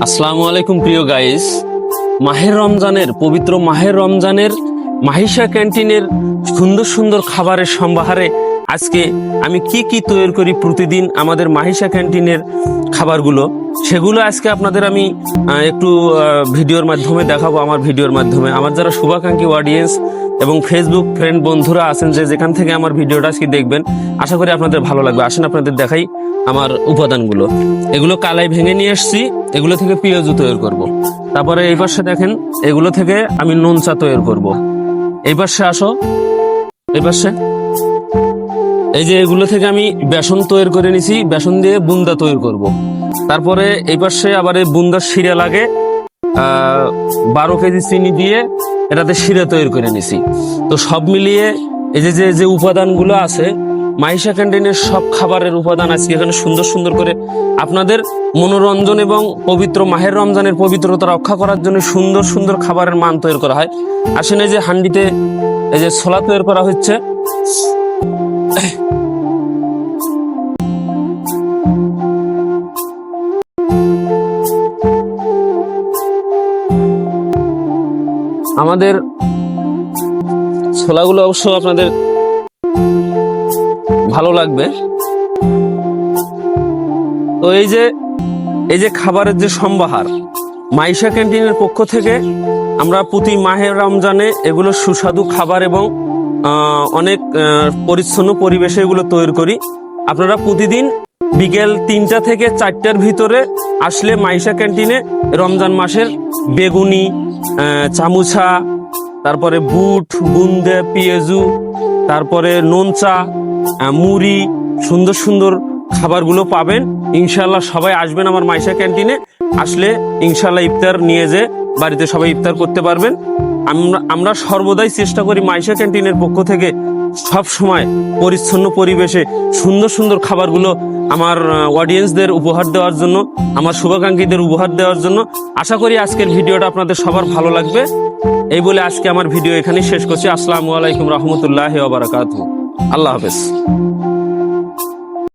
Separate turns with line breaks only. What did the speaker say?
আসসালামু আলাইকুম প্রিয় গাইস। মাহের রমজানের পবিত্র মাহের রমজানের মাহিশা ক্যান্টিনের সুন্দর সুন্দর খাবারের সম্ভারে আজকে আমি কি কি তৈরি করি প্রতিদিন আমাদের মাহিশা ক্যান্টিনের খাবারগুলো, সেগুলো আজকে আপনাদের আমি একটু ভিডিওর মাধ্যমে দেখাবো। আমার ভিডিওর মাধ্যমে আমার যারা শুভাকাঙ্ক্ষী অডিয়েন্স এবং ফেসবুক ফ্রেন্ড বন্ধুরা আছেন, যে যেখান থেকে আমার ভিডিওটা আজকে দেখবেন, আশা করি আপনাদের ভালো লাগবে। আসেন আপনাদের দেখাই আমার উপাদানগুলো। এগুলো কালাই ভেঙে নিয়ে এসছি, এগুলো থেকে পেঁয়াজু তৈরি করব। তারপরে এই পাশে দেখেন, এগুলো থেকে আমি নুন চা তৈরি করব। এই পাশে আসো, এই পাশে এই যে এগুলো থেকে আমি বেসন তৈরি করে নিছি, বেসন দিয়ে বুন্দা তৈরি করব। তারপরে এই পাশে আবার এই বুন্দার শিরা লাগে, 12 কেজি চিনি দিয়ে এটাতে শিরা তৈরি করে নিছি। তো সব মিলিয়ে এই যে যে উপাদানগুলো আছে মাহিশা ক্যান্টিনের সব খাবারের উপাদান আজকে এখানে সুন্দর সুন্দর করে আপনাদের মনোরঞ্জন এবং পবিত্র মাহের রমজানের পবিত্রতা রক্ষা করার জন্য সুন্দর সুন্দর খাবারের মান তৈরি করা হয়। আসেন, এই যে হান্ডিতে এই যে ছোলা তৈরি করা হচ্ছে। আমাদের ছোলাগুলো অবশ্য আপনাদের ভালো লাগবে। তো এই যে খাবারের যে সম্ভার মাহিশা ক্যান্টিনের পক্ষ থেকে আমরা প্রতি মাহের রমজানে এগুলো সুস্বাদু খাবার এবং অনেক পরিচ্ছন্ন পরিবেশে এগুলো তৈরি করি। আপনারা প্রতিদিন বিকেল 3টা থেকে 4টার ভিতরে আসলে মাহিশা ক্যান্টিনে রমজান মাসের বেগুনি, চামুচা, তারপরে বুট, বুন্দে, পেঁয়াজু, তারপরে নুন চা, মুড়ি, সুন্দর সুন্দর খাবারগুলো পাবেন। ইনশাল্লাহ সবাই আসবেন আমার মাহিশা ক্যান্টিনে। আসলে ইনশাল্লাহ ইফতার নিয়ে যে বাড়িতে সবাই ইফতার করতে পারবেন। আমরা সর্বদাই চেষ্টা করি মাহিশা ক্যান্টিনের পক্ষ থেকে সব সময় পরিচ্ছন্ন পরিবেশে সুন্দর সুন্দর খাবারগুলো আমার অডিয়েন্সদের উপহার দেওয়ার জন্য, আমার শুভাকাঙ্ক্ষীদের উপহার দেওয়ার জন্য। আশা করি আজকের ভিডিওটা আপনাদের সবার ভালো লাগবে। এই বলে আজকে আমার ভিডিও এখানেই শেষ করছি। আসসালামু আলাইকুম রহমতুল্লাহি ওয়া বারাকাতুহু। আল্লাহ হাফেজ।